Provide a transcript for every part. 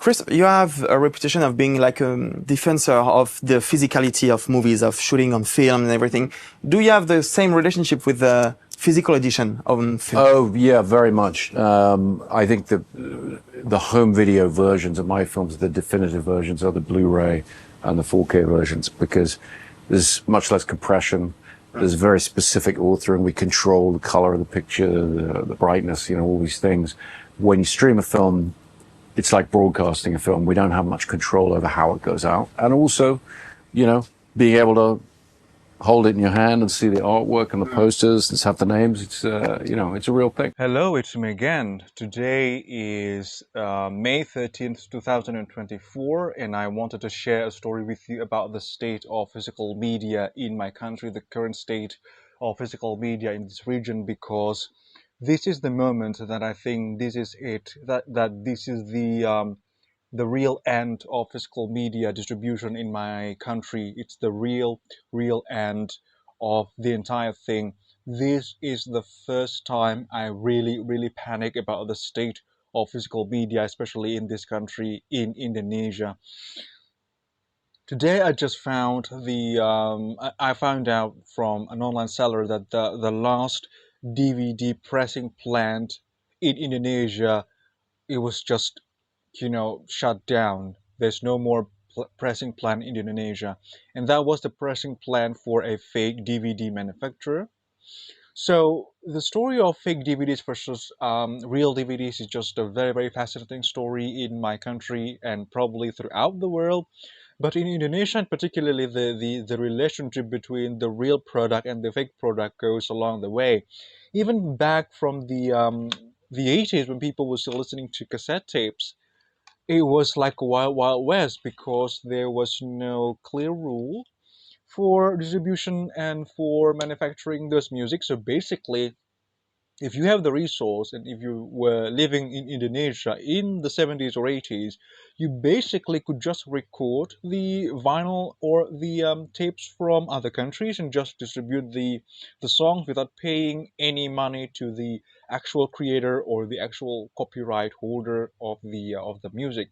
Chris, you have a reputation of being like a defensor of the physicality of movies, of shooting on film and everything. Do you have the same relationship with the physical edition on film? Oh, yeah, very much. I think the home video versions of my films, the definitive versions, are the Blu-ray and the 4K versions, because there's much less compression. There's very specific authoring. We control the color of the picture, the brightness, all these things. When you stream a film, it's like broadcasting a film. We don't have much control over how it goes out. And also, being able to hold it in your hand and see the artwork and the posters and have the names, it's a real thing. Hello, it's me again. Today is May 13th, 2024, and I wanted to share a story with you about the state of physical media in my country, the current state of physical media in this region, because this is the moment that I think this is it, that this is the real end of physical media distribution in my country. It's the real end of the entire thing. This is the first time I really panic about the state of physical media, especially in this country, in Indonesia. Today I just found I found out from an online seller that the last DVD pressing plant in Indonesia, it was just shut down. There's no more pressing plant in Indonesia, and that was the pressing plant for a fake DVD manufacturer. So the story of fake DVDs versus real DVDs is just a very fascinating story in my country and probably throughout the world. But in Indonesia, and particularly the relationship between the real product and the fake product goes along the way. Even back from the 80s, when people were still listening to cassette tapes, it was like a wild west, because there was no clear rule for distribution and for manufacturing those music. So basically, if you have the resource and if you were living in Indonesia in the 70s or 80s, you basically could just record the vinyl or the tapes from other countries and just distribute the songs without paying any money to the actual creator or the actual copyright holder of the music.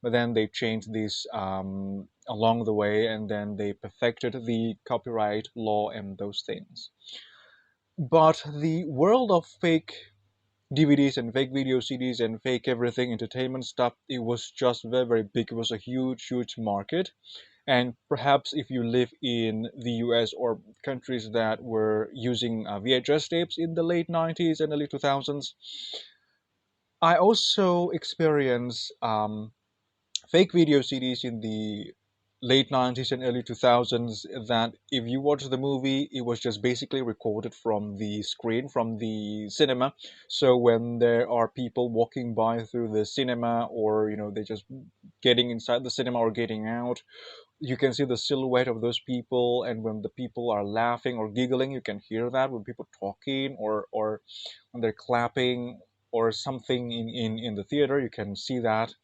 But then they changed this along the way, and then they perfected the copyright law and those things. But the world of fake DVDs and fake video CDs and fake everything entertainment stuff, it was just very big. It was a huge market. And perhaps if you live in the US or countries that were using VHS tapes in the late 90s and early 2000s, I also experienced fake video CDs in the late 90s and early 2000s, that if you watch the movie, it was just basically recorded from the screen, from the cinema. So when there are people walking by through the cinema, or they're just getting inside the cinema or getting out, you can see the silhouette of those people. And when the people are laughing or giggling, you can hear that. When people talking, or when they're clapping or something in the theater, you can see that.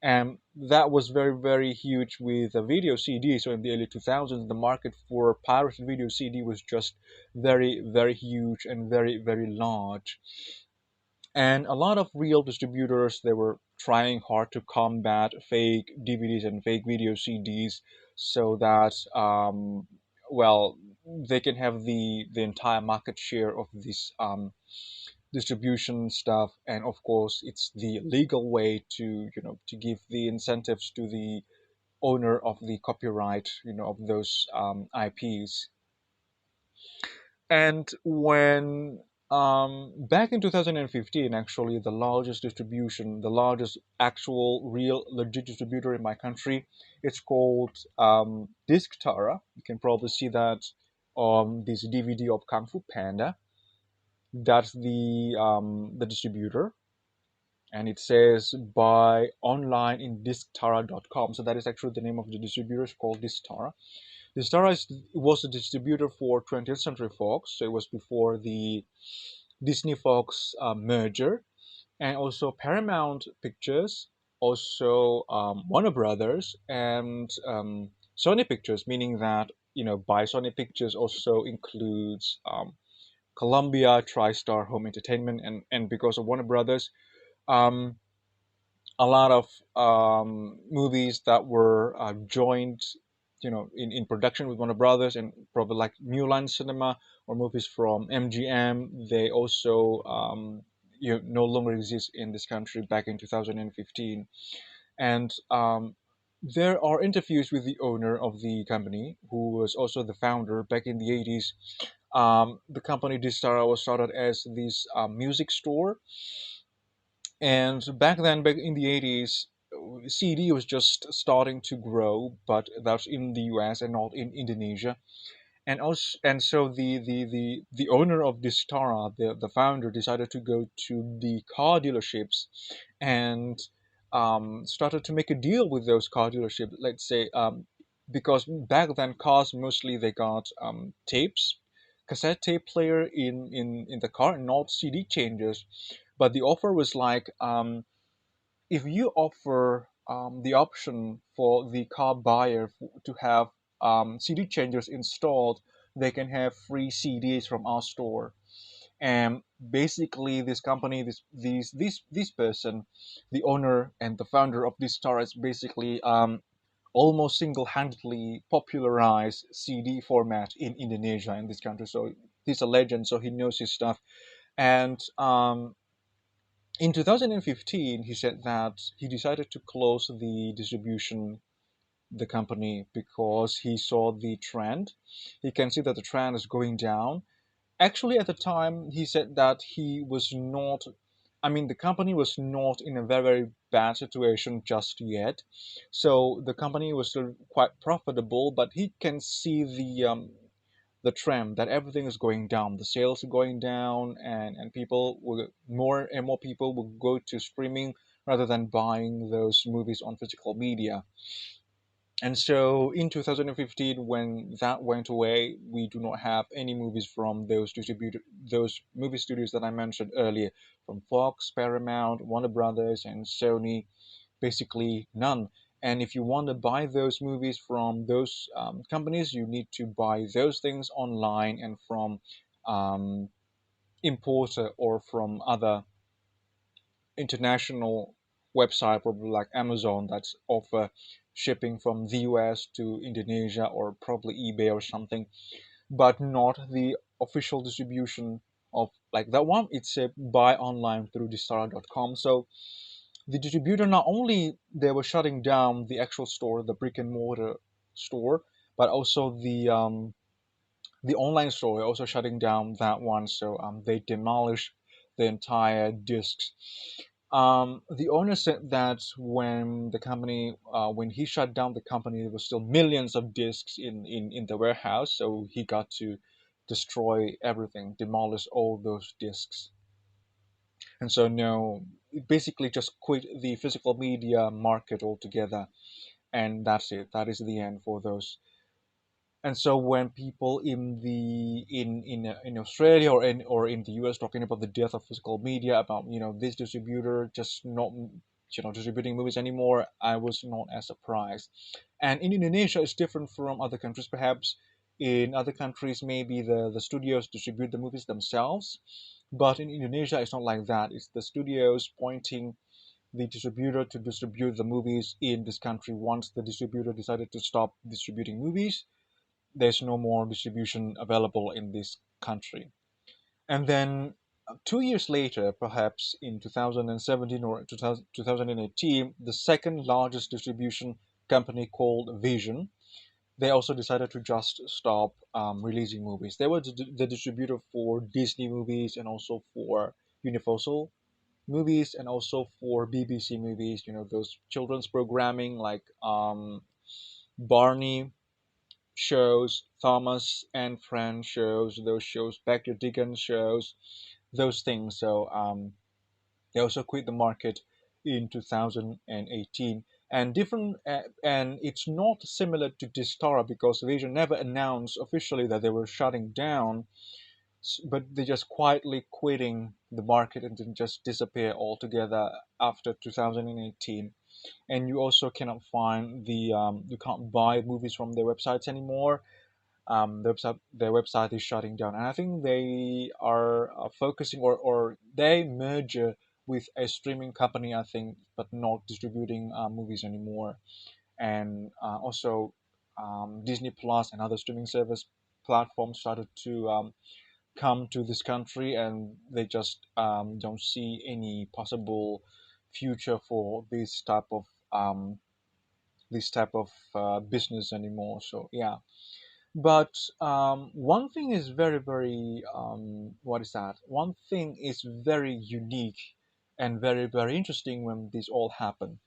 And that was very huge with a video CD. So in the early 2000s, the market for pirated video CD was just very huge and very large. And a lot of real distributors, they were trying hard to combat fake DVDs and fake video CDs, so that well, they can have the entire market share of this distribution stuff. And of course, it's the legal way to give the incentives to the owner of the copyright, of those IPs. And when back in 2015, actually, the largest actual real legit distributor in my country, it's called Disc Tara. You can probably see that on this DVD of Kung Fu Panda. That's the distributor, and it says buy online in disctara.com. So that is actually the name of the distributor. It's called Disctara. Disctara was the distributor for 20th Century Fox, so it was before the Disney Fox merger, and also Paramount Pictures, also Warner Brothers, and Sony Pictures, meaning that by Sony Pictures also includes Columbia, TriStar Home Entertainment, and because of Warner Brothers, um, a lot of movies that were joined, in production with Warner Brothers, and probably like New Line Cinema or movies from MGM. They also no longer exist in this country back in 2015. And there are interviews with the owner of the company, who was also the founder back in the 80s. The company Distara was started as this music store, and back then, back in the 80s, CD was just starting to grow, but that's in the US and not in Indonesia. And also, and so the owner of Distara, the founder, decided to go to the car dealerships and started to make a deal with those car dealerships. Let's say, because back then cars mostly they got tapes, cassette tape player in the car, and not CD changers. But the offer was like, if you offer the option for the car buyer to have CD changers installed, they can have free CDs from our store. And basically, this company, this person, the owner and the founder of this star, is basically almost single-handedly popularized CD format in Indonesia, in this country. So he's a legend, so he knows his stuff. And in 2015, he said that he decided to close the company, because he saw the trend. He can see that the trend is going down. Actually, at the time, he said that he was not, I mean, the company was not in a very, very bad situation just yet. So the company was still quite profitable, but he can see the trend that everything is going down, the sales are going down, and people will, more and more people will go to streaming rather than buying those movies on physical media. And so in 2015, when that went away, we do not have any movies from those movie studios that I mentioned earlier, from Fox, Paramount, Warner Brothers, and Sony. Basically none. And if you want to buy those movies from those companies, you need to buy those things online and from um, importer or from other international website, probably like Amazon, that's offer shipping from the US to Indonesia, or probably eBay or something, but not the official distribution of like that one. It's a buy online through Distara.com. So the distributor, not only they were shutting down the actual store, the brick and mortar store, but also the online store also shutting down that one. So they demolished the entire discs. The owner said that when he shut down the company, there was still millions of discs in the warehouse. So he got to destroy everything, demolish all those discs. And so no, basically just quit the physical media market altogether. And that's it. That is the end for those. And so when people in Australia or in the US talking about the death of physical media, about this distributor just not distributing movies anymore, I was not as surprised. And in Indonesia, it's different from other countries. Perhaps in other countries, maybe the studios distribute the movies themselves, but in Indonesia, it's not like that. It's the studios pointing the distributor to distribute the movies in this country. Once the distributor decided to stop distributing movies, there's no more distribution available in this country. And then 2 years later, perhaps in 2017 or 2018, the second largest distribution company called Vision, they also decided to just stop releasing movies. They were the distributor for Disney movies, and also for Universal movies, and also for BBC movies, those children's programming like Barney shows, Thomas and Friends shows, those shows, Back Your Dickens shows, those things. So they also quit the market in 2018. And it's not similar to Distara, because Vision never announced officially that they were shutting down, but they just quietly quitting the market and then just disappear altogether after 2018. And you also cannot find you can't buy movies from their websites anymore. Their website is shutting down, and I think they are focusing, or they merge with a streaming company, I think, but not distributing movies anymore. And also Disney Plus and other streaming service platforms started to come to this country, and they just don't see any possible future for this type of business anymore. So yeah, but one thing is very what is that? One thing is very unique and very interesting when this all happened.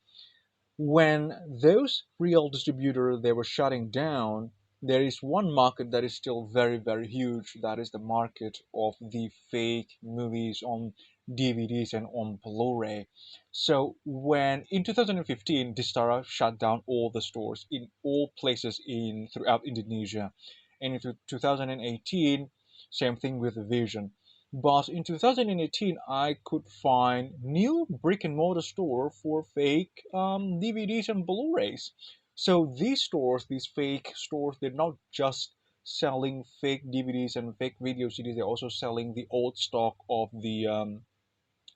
When those real distributors they were shutting down, there is one market that is still very huge. That is the market of the fake movies on DVDs and on Blu-ray. So when in 2015 Distara shut down all the stores in all places in throughout Indonesia, and in 2018 same thing with Vision. But in 2018, I could find new brick and mortar store for fake DVDs and Blu-rays. So these stores, these fake stores, they're not just selling fake DVDs and fake video CDs. They're also selling the old stock of the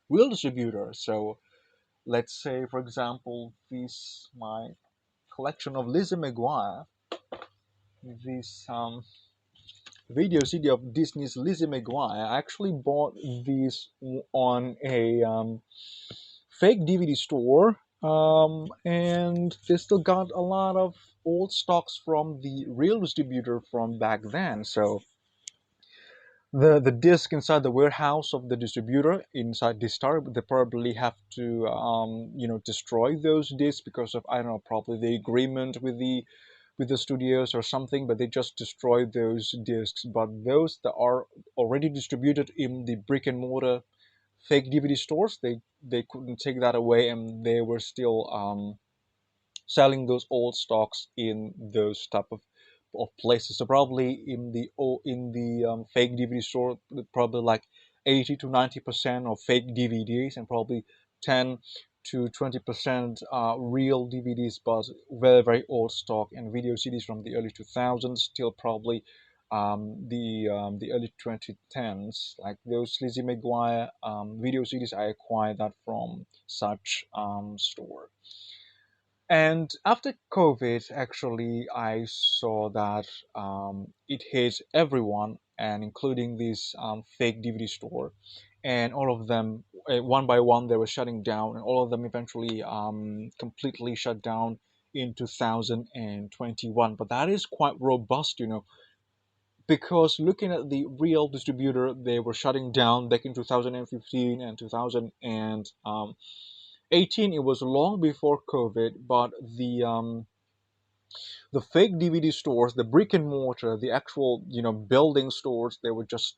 real distributor. So let's say, for example, this my collection of Lizzie McGuire. This video CD of Disney's Lizzie McGuire. I actually bought these on a fake DVD store, and they still got a lot of old stocks from the real distributor from back then. So the disc inside the warehouse of the distributor inside this store, they probably have to destroy those discs because of, I don't know, probably the agreement with the studios or something, but they just destroy those discs. But those that are already distributed in the brick and mortar fake DVD stores, they couldn't take that away, and they were still selling those old stocks in those type of places. So probably in the fake DVD store, probably like 80 to 90% of fake DVDs, and probably 10 to 20% real DVDs, but very old stock, and video CDs from the early 2000s till probably the early 2010s, like those Lizzie McGuire video CDs. I acquired that from such store. And after COVID, actually, I saw that it hit everyone, and including this fake DVD store. And all of them, one by one, they were shutting down, and all of them eventually completely shut down in 2021. But that is quite robust, because looking at the real distributor, they were shutting down back in 2015 and 2018. It was long before COVID, but the fake DVD stores, the brick and mortar, the actual building stores, they were just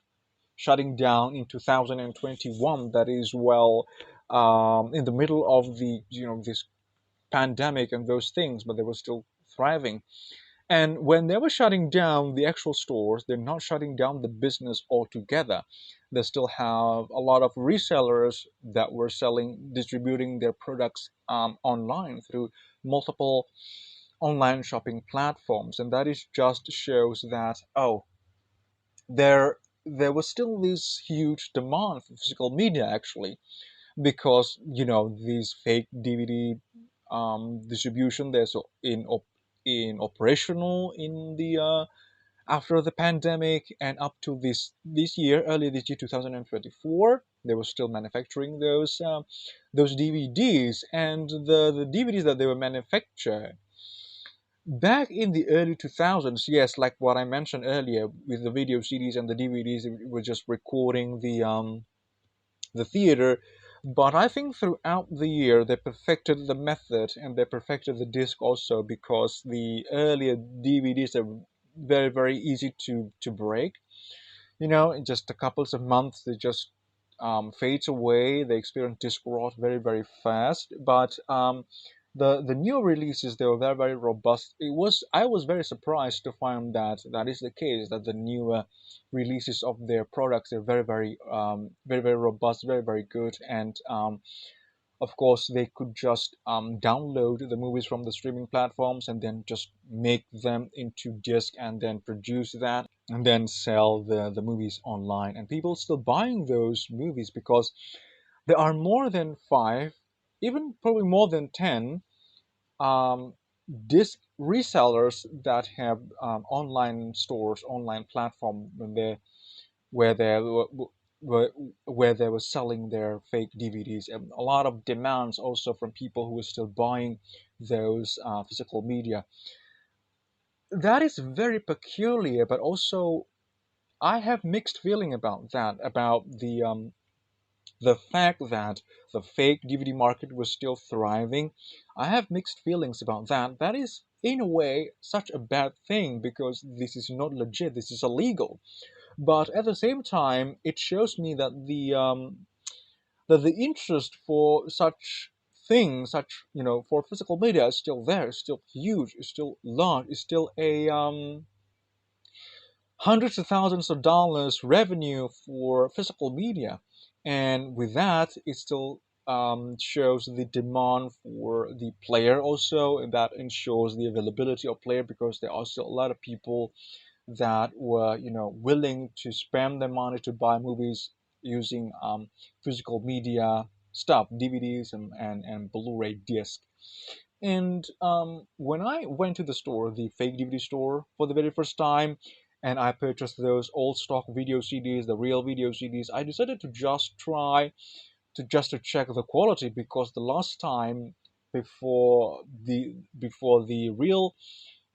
shutting down in 2021. That is in the middle of the this pandemic and those things, but they were still thriving. And when they were shutting down the actual stores, they're not shutting down the business altogether. They still have a lot of resellers that were distributing their products online through multiple online shopping platforms. And that is just shows that, there was still this huge demand for physical media, actually, because these fake DVD distribution, they're so in operational in the after the pandemic, and up to this year, early this year, 2024, they were still manufacturing those DVDs, and the DVDs that they were manufactured back in the early 2000s. Yes, like what I mentioned earlier, with the video CDs and the DVDs, they were just recording the theater. But I think throughout the year they perfected the method, and they perfected the disc also, because the earlier DVDs are very easy to break. In just a couple of months they just fades away. They experience disc rot very fast. But the new releases, they were very robust. I was very surprised to find that that is the case, that the newer releases of their products are very robust, very good. And of course they could just download the movies from the streaming platforms, and then just make them into disc, and then produce that, and then sell the movies online, and people still buying those movies, because There are more than 5, even probably more than 10 um, disc resellers that have online stores, online platform when they where they were where they were selling their fake DVDs, and a lot of demands also from people who were still buying those physical media. That is very peculiar, but also I have mixed feeling about that, about the fact that the fake DVD market was still thriving. I have mixed feelings about that. That is, in a way, such a bad thing because this is not legit. This is illegal. But at the same time, it shows me that the interest for such things, such for physical media, is still there. It's still huge. It's still large. It's still a hundreds of thousands of dollars revenue for physical media, and with that it still shows the demand for the player also, and that ensures the availability of player because there are still a lot of people that were willing to spend their money to buy movies using physical media stuff, DVDs and Blu-ray disc. And when I went to the store, the fake DVD store, for the very first time, and I purchased those old stock video CDs, the real video CDs, I decided to just try to check the quality because the last time before the real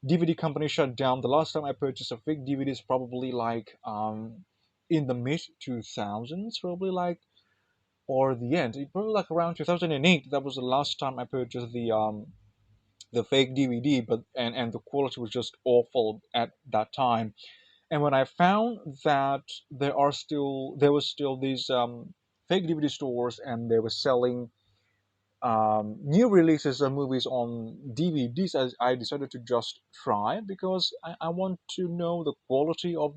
DVD company shut down, the last time I purchased a fake DVD is probably like in the mid 2000s, probably like or the end, probably like around 2008. That was the last time I purchased the fake DVD, but and the quality was just awful at that time. And when I found that there was still these fake DVD stores, and they were selling new releases of movies on DVDs, I decided to just try because I want to know the quality of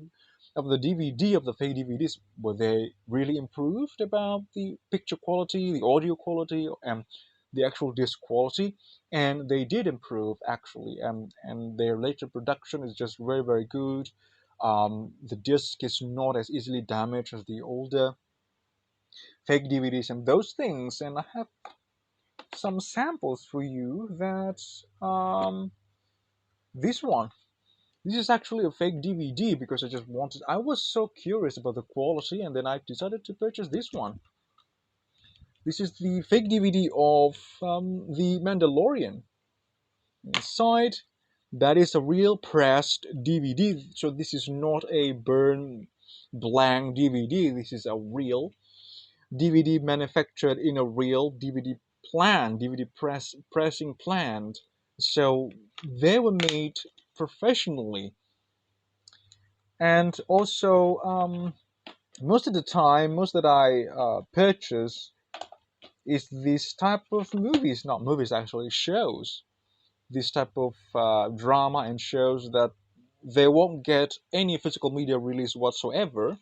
the DVD, of the fake DVDs. Were they really improved about the picture quality, the audio quality, and the actual disc quality? And they did improve actually, and their later production is just very very good. The disc is not as easily damaged as the older fake DVDs and those things. And I have some samples for you. That this one. This is actually a fake DVD because I was so curious about the quality, and then I decided to purchase this one. This is the fake DVD of The Mandalorian. Inside, that is a real pressed DVD. So this is not a burn blank DVD. This is a real DVD manufactured in a real DVD plant, DVD pressing plant. So they were made professionally. And also, most of the time, most that I purchase is this type of movies, not movies actually, shows. This type of drama and shows that they won't get any physical media release whatsoever.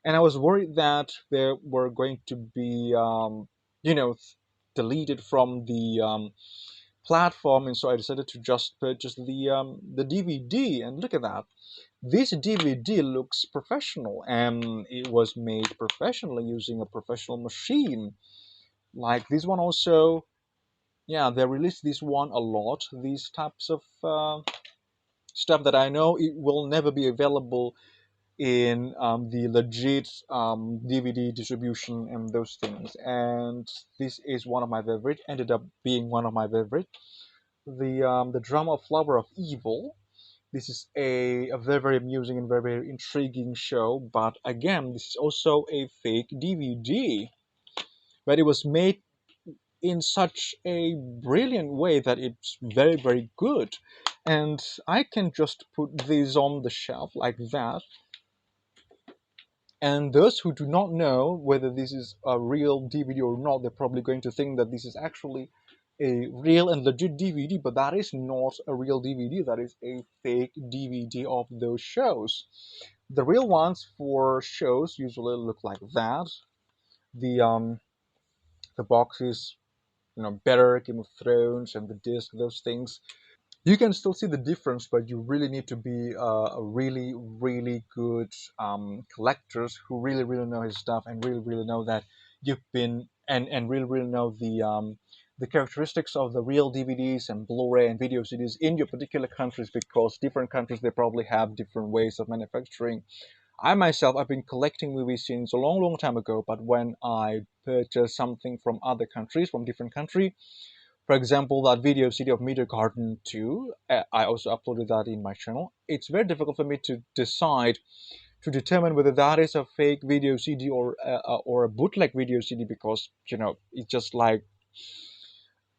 And I was worried that they were going to be, you know, deleted from the platform, and so I decided to just purchase the DVD. And look at that! This DVD looks professional, and it was made professionally using a professional machine. Like this one also, yeah, they release this one a lot. These types of stuff that I know it will never be available in the legit DVD distribution and those things. And this is one of my favorite. Ended up being one of my favorite. The drama Flower of Evil. This is a very very amusing and very very intriguing show. But again, this is also a fake DVD, but it was made in such a brilliant way that it's very very good. And I can just put this on the shelf like that, and those who do not know whether this is a real DVD or not, they're probably going to think that this is actually a real and legit DVD, but that is not a real DVD. That is a fake DVD of those shows. The real ones for shows usually look like that. The box is better, Game of Thrones and the disc, those things. You can still see the difference, but you really need to be a really, really good collectors who really, really know his stuff and really, really know that you've been and really know the characteristics of the real DVDs and Blu-ray and video CDs in your particular countries, because different countries, they probably have different ways of manufacturing. I myself, I've been collecting movies since a long time ago, but when I purchase something from other countries, from different country, for example, that video CD of Meteor Garden 2, I also uploaded that in my channel. It's very difficult for me to decide, to determine whether that is a fake video CD or a bootleg video CD, because it's just like,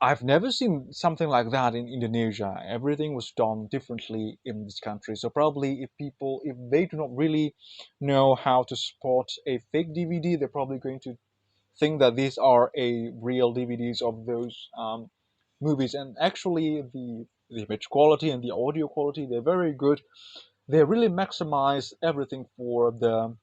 I've never seen something like that in Indonesia. Everything was done differently in this country. So probably if they do not really know how to spot a fake DVD, they're probably going to think that these are a real DVDs of those movies. And actually, the image quality and the audio quality, they're very good. They really maximize everything for the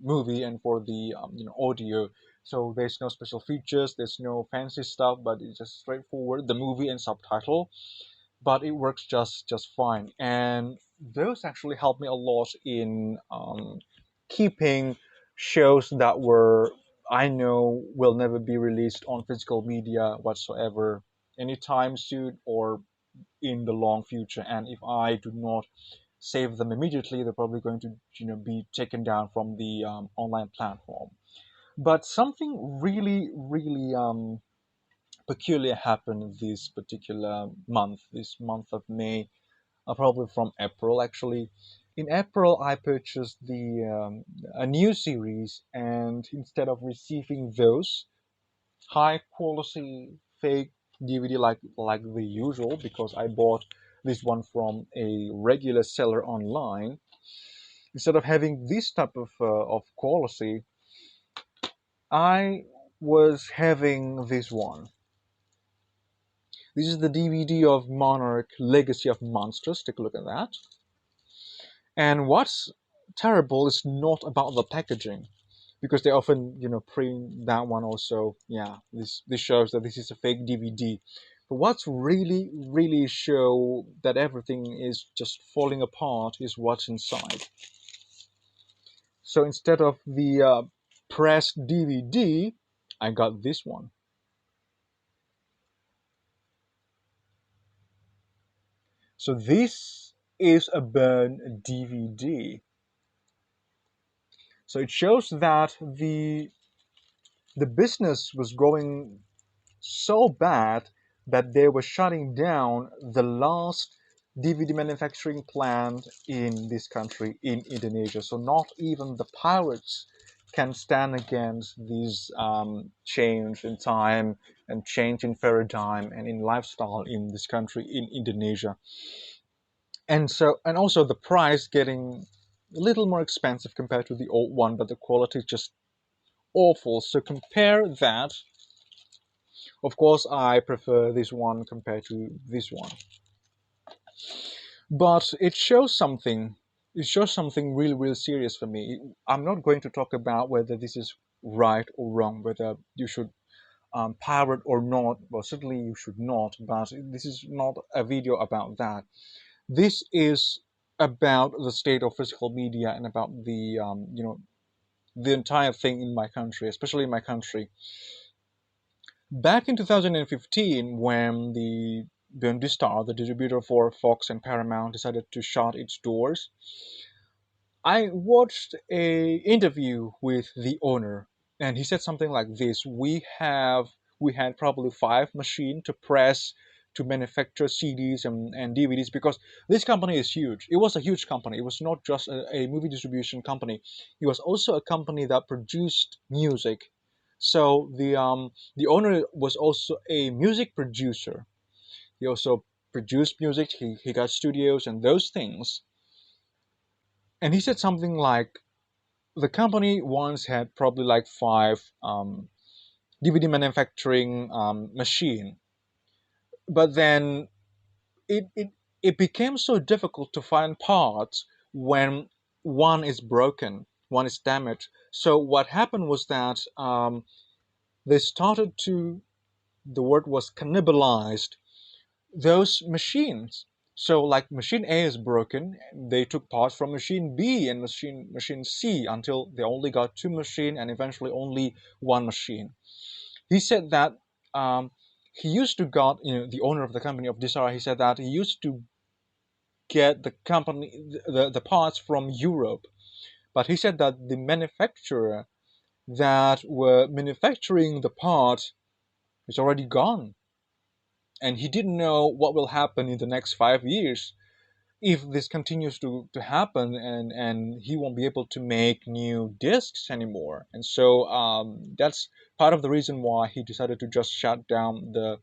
movie and for the audio. So there's no special features, there's no fancy stuff, but it's just straightforward the movie and subtitle. But it works just fine, and those actually helped me a lot in keeping shows that were, I know, will never be released on physical media whatsoever anytime soon or in the long future. And if I do not save them immediately, they're probably going to be taken down from the online platform. But something really peculiar happened this particular month, this month of May, probably from April actually. In April, I purchased a new series, and instead of receiving those high quality fake DVD like the usual, because I bought this one from a regular seller online, instead of having this type of quality, I was having this one. This is the DVD of Monarch Legacy of Monsters. Take a look at that. And what's terrible is not about the packaging, because they often, print that one also. Yeah, this shows that this is a fake DVD. But what's really show that everything is just falling apart is what's inside. So instead of the pressed DVD, I got this one. So this is a burn DVD. So it shows that the business was going so bad that they were shutting down the last DVD manufacturing plant in this country, in Indonesia. So not even the pirates can stand against these change in time and change in paradigm and in lifestyle in this country, in Indonesia. And also the price getting a little more expensive compared to the old one, but the quality is just awful. So compare that. Of course, I prefer this one compared to this one. But it shows something. It shows something really serious for me. I'm not going to talk about whether this is right or wrong, whether you should pirate or not. Well, certainly you should not, but this is not a video about that. This is about the state of physical media and about the entire thing in my country, especially in my country. Back in 2015, when the Star, the distributor for Fox and Paramount, decided to shut its doors, I watched a interview with the owner, and he said something like this: we had probably 5 machines to press, to manufacture CDs and DVDs, because this company is huge. It was a huge company. It was not just a movie distribution company. It was also a company that produced music. So the owner was also a music producer. He also produced music. He got studios and those things. And he said something like, the company once had probably like 5 DVD manufacturing machine, but then it became so difficult to find parts when one is broken, one is damaged. So what happened was that they started to, the word was cannibalized, those machines. So like machine A is broken, they took parts from machine B and machine C until they only got two machines and eventually only one machine. He said that um, he used to got, the owner of the company of Disara, he said that he used to get the parts from Europe, but he said that the manufacturer that were manufacturing the part is already gone, and he didn't know what will happen in the next 5 years if this continues to happen, and he won't be able to make new discs anymore. And so that's part of the reason why he decided to just shut down the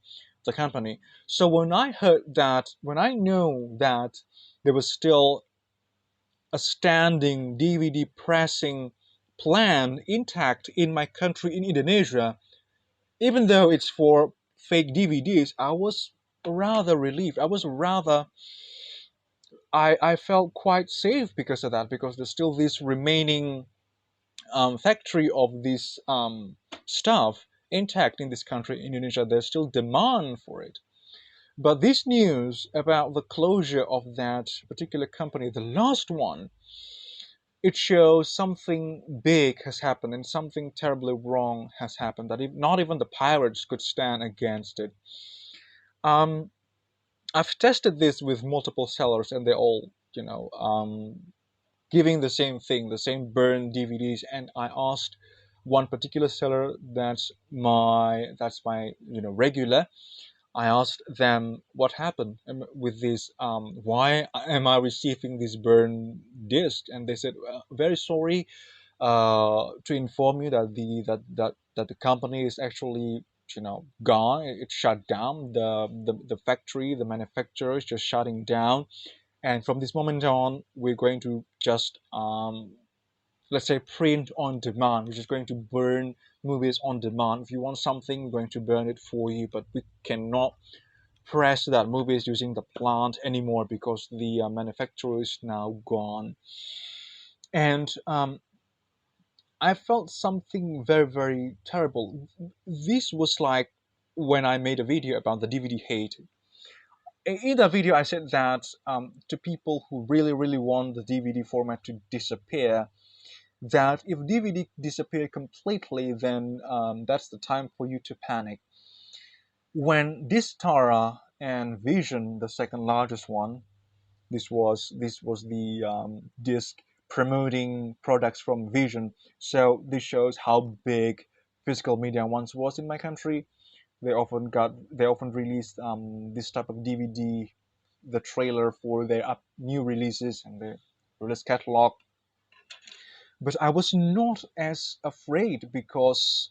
company. So when I know that there was still a standing DVD pressing plan intact in my country, in Indonesia, even though it's for fake DVDs, I was rather relieved. I felt quite safe because of that, because there's still this remaining factory of this stuff intact in this country, Indonesia. There's still demand for it. But this news about the closure of that particular company, the last one, it shows something big has happened and something terribly wrong has happened, that not even the pirates could stand against it. Um, I've tested this with multiple sellers, and they all, giving the same thing, the same burned DVDs. And I asked one particular seller that's my regular. I asked them what happened with this. Why am I receiving this burned disc? And they said, well, "Very sorry to inform you that the company is actually gone. It's shut down. The factory, the manufacturer is just shutting down. And from this moment on, we're going to just let's say print on demand. We're just going to burn movies on demand. If you want something, we're going to burn it for you, but we cannot press that movies using the plant anymore because the manufacturer is now gone." And I felt something very, very terrible. This was like when I made a video about the DVD hate. In that video, I said that to people who really, really want the DVD format to disappear, that if DVD disappear completely, then that's the time for you to panic. When Distara and Vision, the second largest one, this was the disc promoting products from Vision. So this shows how big physical media once was in my country. They often released this type of DVD, the trailer for their new releases and the release catalog. But I was not as afraid because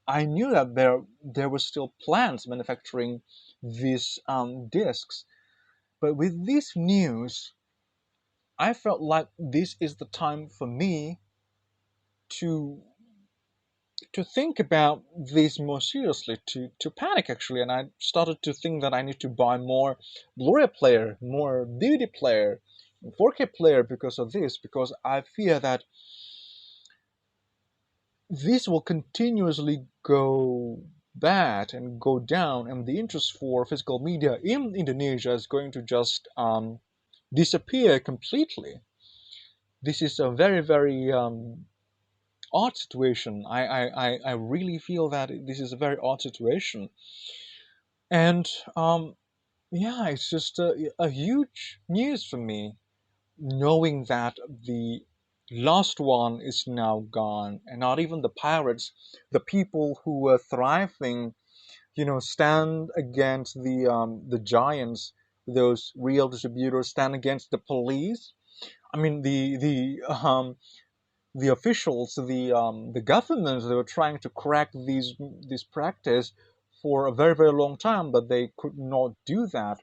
I knew that there were still plants manufacturing these discs. But with this news, I felt like this is the time for me to think about this more seriously, to panic actually. And I started to think that I need to buy more Blu-ray player, more DVD player, 4K player because of this, because I fear that this will continuously go bad and go down, and the interest for physical media in Indonesia is going to just disappear completely. This is a very, very odd situation. I really feel that this is a very odd situation. And yeah, it's just a huge news for me, knowing that the last one is now gone, and not even the pirates, the people who were thriving, stand against the giants, those real distributors, stand against the police. I mean, the officials, the governments, they were trying to crack this practice for a very, very long time, but they could not do that.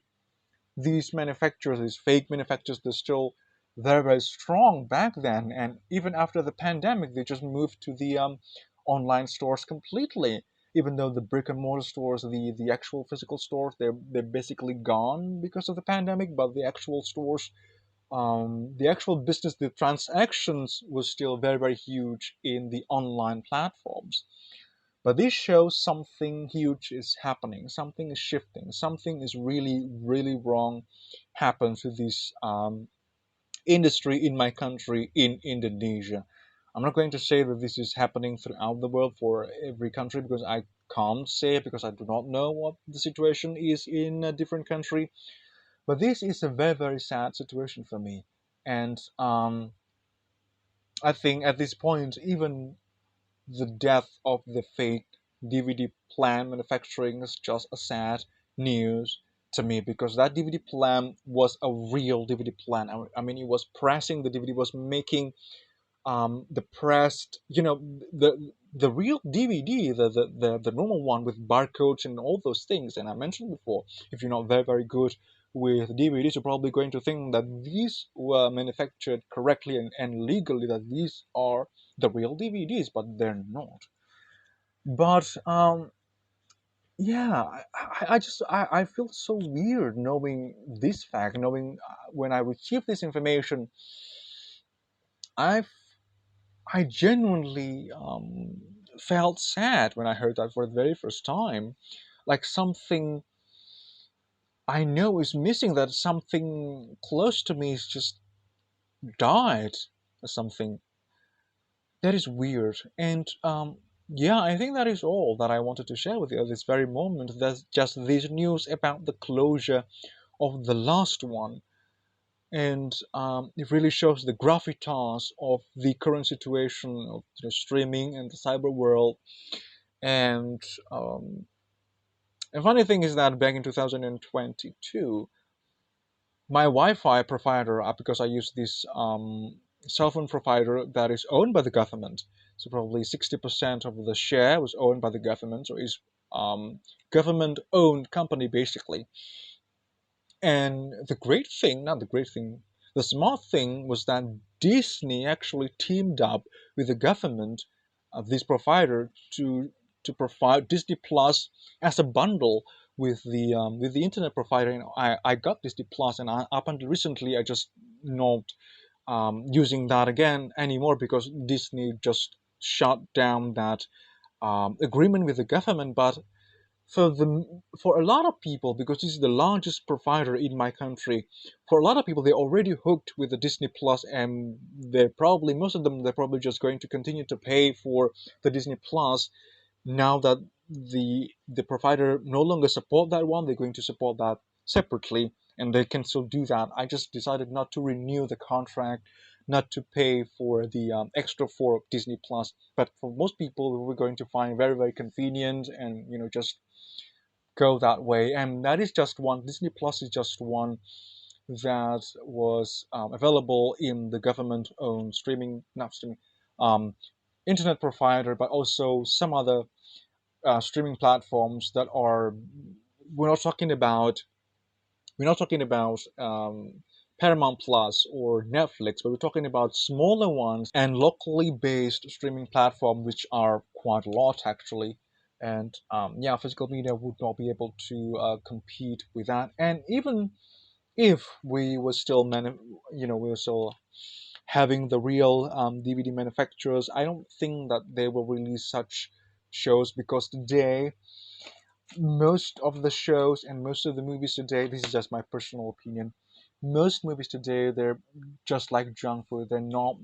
These manufacturers, these fake manufacturers, they're still very, very strong back then, and even after the pandemic, they just moved to the online stores completely. Even though the brick and mortar stores, the actual physical stores, they're basically gone because of the pandemic, but the actual stores, the actual business, the transactions was still very, very huge in the online platforms. But this shows something huge is happening, something is shifting, something is really, really wrong happens to this industry in my country, in Indonesia. I'm not going to say that this is happening throughout the world for every country, because I can't say, because I do not know what the situation is in a different country. But this is a very, very sad situation for me. And I think at this point, even the death of the fake DVD plan manufacturing is just a sad news to me, because that DVD plan was a real DVD plan. I mean, it was pressing the DVD, was making the pressed, the real DVD, the normal one with barcodes and all those things. And I mentioned before, if you're not very, very good with DVDs, you're probably going to think that these were manufactured correctly and legally, that these are the real DVDs, but they're not. But yeah, I feel so weird knowing this fact, knowing when I received this information, I I genuinely felt sad when I heard that for the very first time. Like something I know is missing, that something close to me is just died or something. That is weird. And yeah, I think that is all that I wanted to share with you at this very moment. That's just this news about the closure of the last one. And it really shows the gravitas of the current situation of streaming and the cyber world. And funny thing is that back in 2022, my Wi-Fi provider, because I use this cell phone provider that is owned by the government, so probably 60% of the share was owned by the government, so it's government-owned company basically. And the great thing, not the great thing, the smart thing was that Disney actually teamed up with the government of this provider to provide Disney Plus as a bundle with the internet provider. And I got Disney Plus, and up until recently I just not using that again anymore, because Disney just shut down that agreement with the government. But for a lot of people, because this is the largest provider in my country, for a lot of people they're already hooked with the Disney Plus, and they're probably, most of them, they're probably just going to continue to pay for the Disney Plus. Now that the provider no longer support that one, they're going to support that separately, and they can still do that. I just decided not to renew the contract, not to pay for the extra for Disney Plus. But for most people, we're going to find very, very convenient, and just go that way. And that is just one. Disney Plus is just one that was available in the government-owned streaming, not streaming, um, internet provider, but also some other streaming platforms that are. We're not talking about. We're not talking about Paramount Plus or Netflix, but we're talking about smaller ones and locally based streaming platforms, which are quite a lot actually. And yeah, physical media would not be able to compete with that. And even if we were still, we were still having the real DVD manufacturers, I don't think that they will release such shows, because today most of the shows and most of the movies today, this is just my personal opinion, most movies today, they're just like junk food. They're not,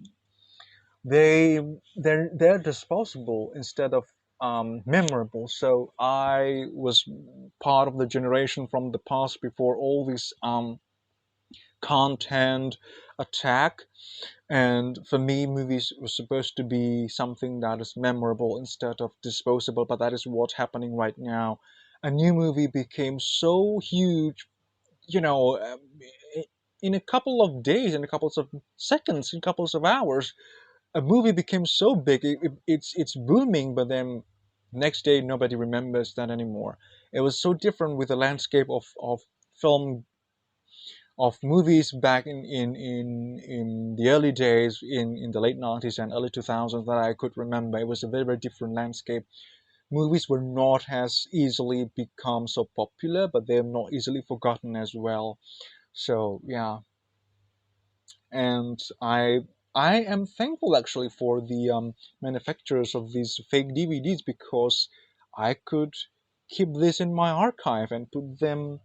they're disposable instead of memorable. So I was part of the generation from the past before all this content attack. And for me, movies were supposed to be something that is memorable instead of disposable, but that is what's happening right now. A new movie became so huge, you know, um, in a couple of days, in a couple of seconds, in a couple of hours, a movie became so big, it's booming, but then next day nobody remembers that anymore. It was so different with the landscape of film, of movies back in the early days, in the late 90s and early 2000s, that I could remember. It was a very, very different landscape. Movies were not as easily become so popular, but they're not easily forgotten as well. So yeah, and I am thankful actually for the manufacturers of these fake DVDs, because I could keep this in my archive and put them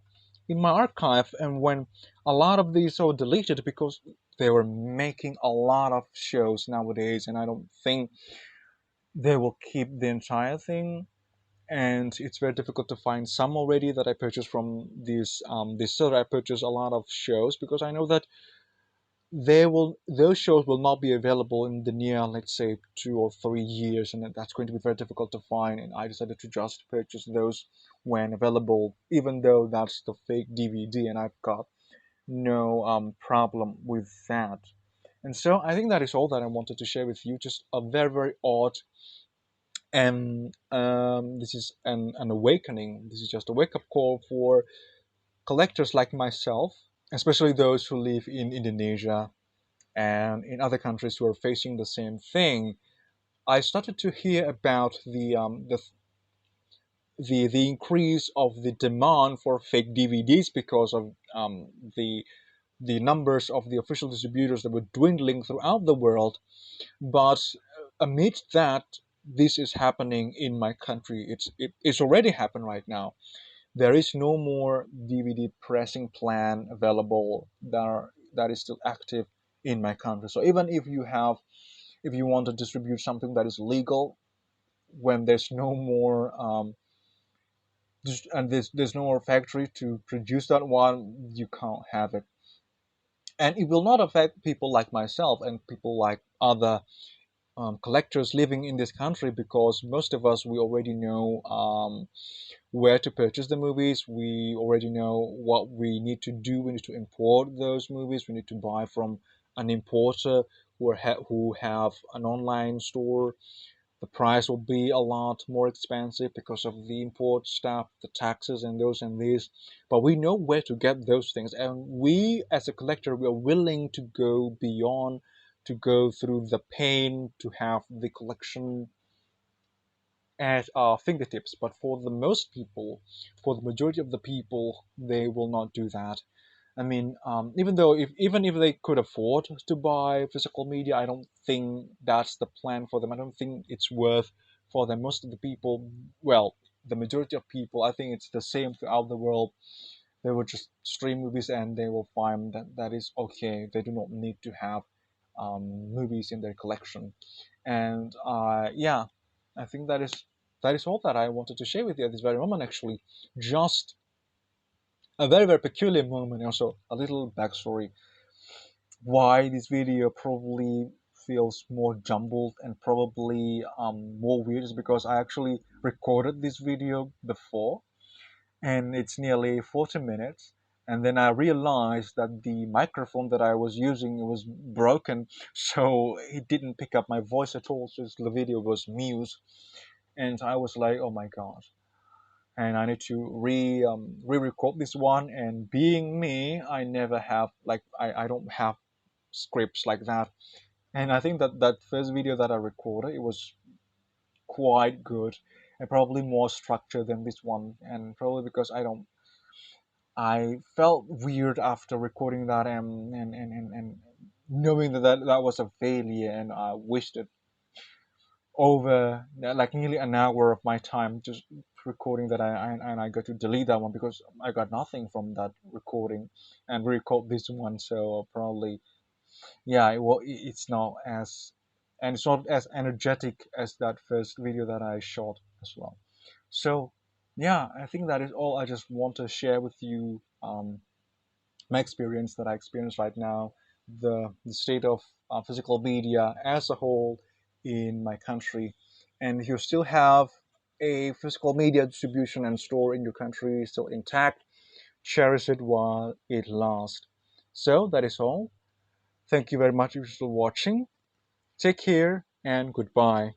in my archive. And when a lot of these are deleted, because they were making a lot of shows nowadays, and I don't think they will keep the entire thing. And it's very difficult to find some already that I purchased from this seller. I purchased a lot of shows because I know that those shows will not be available in the near, let's say, 2 or 3 years, and that's going to be very difficult to find. And I decided to just purchase those when available, even though that's the fake DVD, and I've got no problem with that. And so I think that is all that I wanted to share with you. Just a very, very odd, and this is an awakening. This is just a wake-up call for collectors like myself, especially those who live in Indonesia and in other countries who are facing the same thing. I started to hear about the increase of the demand for fake DVDs because of the numbers of the official distributors that were dwindling throughout the world. But amidst that, this is happening in my country. It's already happened right now. There is no more DVD pressing plan available that is still active in my country. So even if you want to distribute something that is legal, when there's no more and there's no more factory to produce that one, you can't have it. And it will not affect people like myself and people like other collectors living in this country, because most of us, we already know where to purchase the movies. We already know what we need to do. We need to import those movies. We need to buy from an importer who have an online store. The price will be a lot more expensive because of the import stuff, the taxes, and those and these. But we know where to get those things, and we, as a collector, we are willing to go beyond, to go through the pain to have the collection at our fingertips. But for the most people, for the majority of the people, they will not do that. I mean, even if they could afford to buy physical media, I don't think that's the plan for them. I don't think it's worth for them. Most of the people, well, the majority of people, I think it's the same throughout the world. They will just stream movies and they will find that that is okay. They do not need to have movies in their collection. And yeah, I think that is all that I wanted to share with you at this very moment. Actually, just a very, very peculiar moment. Also, a little backstory why this video probably feels more jumbled and probably more weird is because I actually recorded this video before, and it's nearly 40 minutes. And then I realized that the microphone that I was using was broken, so it didn't pick up my voice at all. So the video was mute, and I was like, "Oh my god!" And I need to re-record this one. And being me, I never have like I don't have scripts like that. And I think that that first video that I recorded, it was quite good and probably more structured than this one. And probably because I felt weird after recording that, and knowing that was a failure, and I wished it over like nearly an hour of my time just recording that. And I got to delete that one because I got nothing from that recording and record this one. So probably, yeah, it's not as, and it's not as energetic as that first video that I shot as well. So yeah, I think that is all I just want to share with you. My experience that I experience right now, the state of physical media as a whole in my country. And if you still have a physical media distribution and store in your country still intact, cherish it while it lasts. So that is all. Thank you very much if you're still watching. Take care and goodbye.